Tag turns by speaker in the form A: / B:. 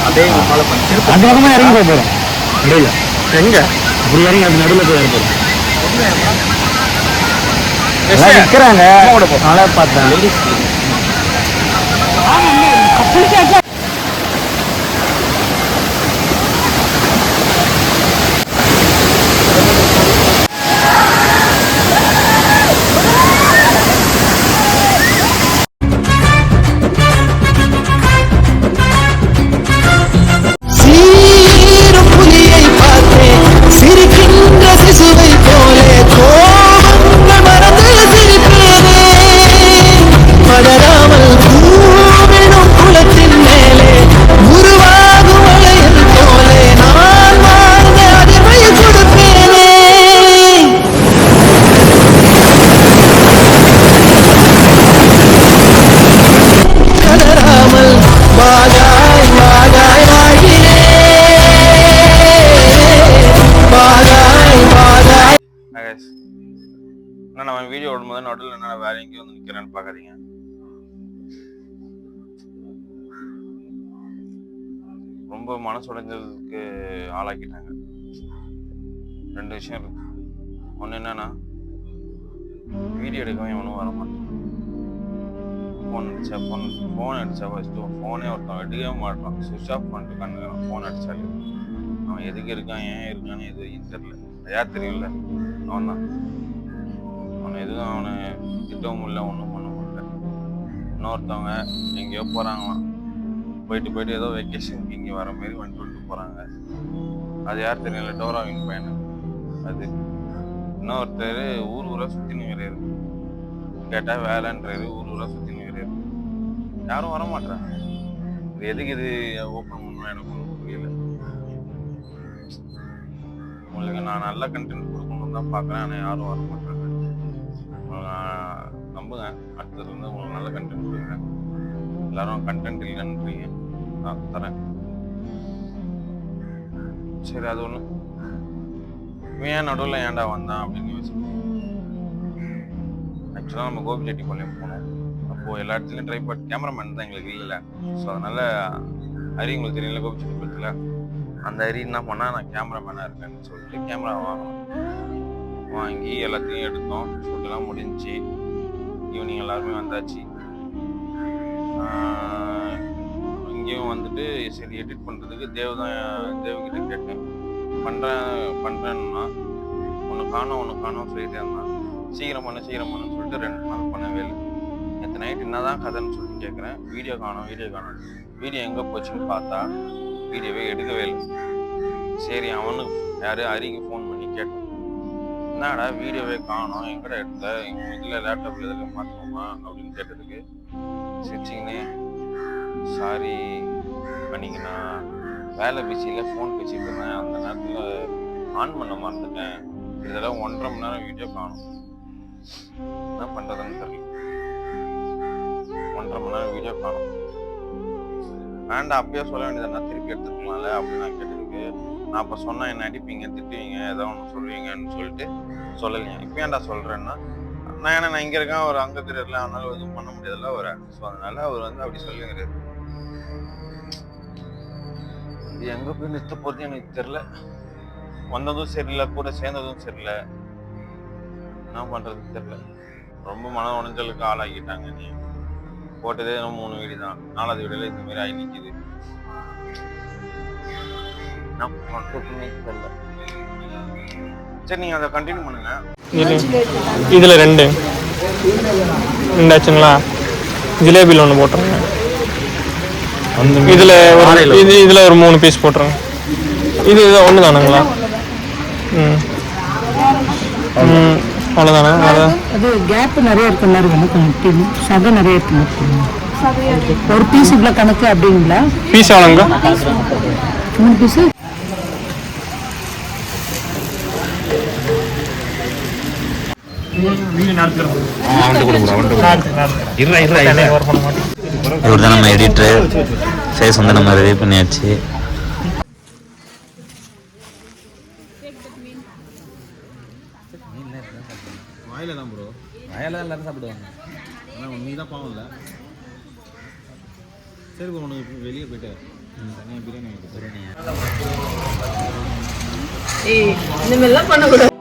A: அதே ஃபாலோ பண்ணி
B: அந்த பக்கமாக இறங்கி போக போகிறோம். முடியல
A: எங்கே
B: இப்படி இறங்கி அது நடுவில் போய் இறப்போம்.
A: நிற்கிறாங்க
B: நல்லா பார்த்தேன்.
C: நம்ம வீடியோ ஓடும்போது நடுவில் என்ன வேற எங்கேயும் வந்து நிற்கிறேன்னு பார்க்காதீங்க. ரொம்ப மனசு உடைஞ்சதுக்கு ஆளாக்கிட்டாங்க. 2 விஷயம் இருக்கு. ஒன்று என்னன்னா, வீடியோ எடுக்கவே எவனும் வர மாட்டான். ஃபோன் அடிச்சா ஃபஸ்ட்டு ஃபோனே ஒருத்தன் எடுக்கவே மாட்டான். சுவிட்ச் ஆஃப் பண்ணிட்டு கண்டுக்கிறான். ஃபோன் அடிச்சாலே அவன் எதுக்கு இருக்கான், ஏன் இருக்கான்னு எதுவும் தெரியல. யார் தெரியும்ல, அவன் தான். அவனை எதுவும் அவனை திட்டவும் இல்லை, ஒன்றும் பண்ண முடியல. இன்னொருத்தவங்க எங்கேயோ போகிறாங்களாம். போயிட்டு ஏதோ வெக்கேஷனுக்கு இங்கே வர மாரி வந்துட்டு போகிறாங்க. அது யார் தெரியல, டோராவின் பையனு. அது இன்னொருத்தர் ஊராக சுற்றினுங்கிறாரு. கேட்டால் வேலைன்றாரு, ஊராக சுற்றினுங்கிறாரு. யாரும் வர மாட்டாங்க. இது எதுக்கு இது ஓப்பன் பண்ணணும் எனக்கு ஒன்றும் புரியல. உங்களுக்கு நான் நல்ல கண்டென்ட் கொடுக்கணும்னு தான் பார்க்குறேன், ஆனால் யாரும் வர மாட்டாங்க. நம்புங்க, அடுத்தது வந்து உங்களுக்கு நல்ல கண்டென்ட் கொடுக்குறேன். எல்லாரும் கண்டென்ட் இல்லைன்றீங்க, நான் தரேன். சரி, அது ஒன்று. ஏன் நடுவில் ஏன்டா வந்தான் அப்படின்னு யோசிப்பேன். ஆக்சுவலாக நம்ம கோபிச்செட்டிப்பாளையம் போனோம். அப்போது எல்லா இடத்துலையும் ட்ரை பண்ணி கேமராமேன் தான் எங்களுக்கு இல்லைல்ல. ஸோ அதனால் ஹரி உங்களுக்கு தெரியல, கோபிச்செட்டிப்பாளையத்தில் அந்த ஹரி என்ன பண்ணால் நான் கேமராமேனாக இருக்கேன்னு சொல்லிட்டு கேமரா வாங்கி எல்லாத்தையும் எடுத்தோம். ஷூட்டெல்லாம் முடிஞ்சு ஈவினிங் எல்லாருமே வந்தாச்சு. இங்கேயும் வந்துட்டு சரி எடிட் பண்ணுறதுக்கு தேவகிட்ட கேட்டேன். பண்ணுறேன்னா ஒன்று காணோம் சொல்லிட்டே இருந்தான். சீக்கிரம் பண்ணுன்னு சொல்லிட்டு 2 நாள் பண்ணவே இல்லை. நேற்று நைட் என்ன தான் கதைன்னு சொல்லிட்டு கேட்குறேன். வீடியோ காணோம். வீடியோ எங்கே போச்சுன்னு பார்த்தா வீடியோவே எடுக்கவே இல்லை. சரி, அவனுக்கு ஹரிக்கு ஃபோன் பண்ணி கேட்டேன், என்னடா வீடியோவே காணோம், எங்கடா எடுத்த, இதில் லேப்டாப்பில் எதில் மாற்றணுமா அப்படின்னு கேட்டதுக்கு சிரிச்சிங்கன்னே, சாரி அன்றைக்கி நான் வேலை பிஸியில் ஃபோன் பேசிட்டு இருந்தேன், அந்த நேரத்தில் ஆன் பண்ண மறந்துட்டேன், இதெல்லாம் 1.5 மணி நேரம் வீடியோ காணும், என்ன பண்ணுறதுன்னு தெரியல. 1.5 மணி நேரம் வீடியோ காணும். வேண்டாம், அப்பயே சொல்ல வேண்டியதுன்னா திருப்பி எடுத்துக்கலாம்ல அப்படின்னு நான் கேட்டதுக்கு, நான் அப்போ சொன்னால் என்ன அடிப்பீங்க, திட்டுவீங்க, ஏதோ ஒன்று சொல்லுவீங்கன்னு சொல்லிட்டு சொல்லலையா. இப்போ ஏன்டா சொல்கிறேன்னா, நான் இங்கே இருக்கேன், அவர் அங்கே தெரியல, அதனால எதுவும் பண்ண முடியாதுல்ல அவரை. ஸோ அதனால அவர் வந்து அப்படி சொல்லுங்கிறது. இது எங்கே போய் நிறுத்த போகிறது எனக்கு தெரில. வந்ததும் சரியில்லை, கூட சேர்ந்ததும் சரியில்லை, என்ன பண்ணுறதுக்கு தெரில. ரொம்ப மன உடைஞ்சலுக்கு ஆளாகிட்டாங்க. நீ போட்டதே 3 வீடியோ தான், 4வது வீடியோவில் இந்த மாதிரி ஆகி நிற்கிது. என்ன பண்ணுறதுன்னே தெரியல. சரி, நீங்கள் அதை கண்டினியூ பண்ணுங்க.
D: இதில் 2 ஆச்சுங்களா? ஜிலேபியில் 1 போட்டுருங்க. இதில் ஒரு 3 பீஸ் போட்டுருங்க. இது 1 தானுங்களா? அவ்வளோதானா?
E: அது கேப் நிறைய இருக்க மாதிரி வேணும், சதை நிறைய இருக்கு. ஒரு பீஸ் இவ்வளோ கணக்கு அப்படிங்களா?
D: பீஸ் எவ்வளோங்க?
E: 3 பீஸு.
F: இவர் தான் நம்ம எடிட்டர். ஃபேஸ் வந்து நம்ம ரெடி பண்ணியாச்சு.
A: வாயில தான் ப்ரோ, வாயில தான் எல்லாரும் சாப்பிடுவாங்க. ஆனால் நீ தான் பாவம் இல்லை. சரி ப்ரோ, உனக்கு வெளியே போயிட்டு தனியாக பிரியாணி
E: ஏய் இந்த மாதிரிலாம் பண்ணக்கூடாது.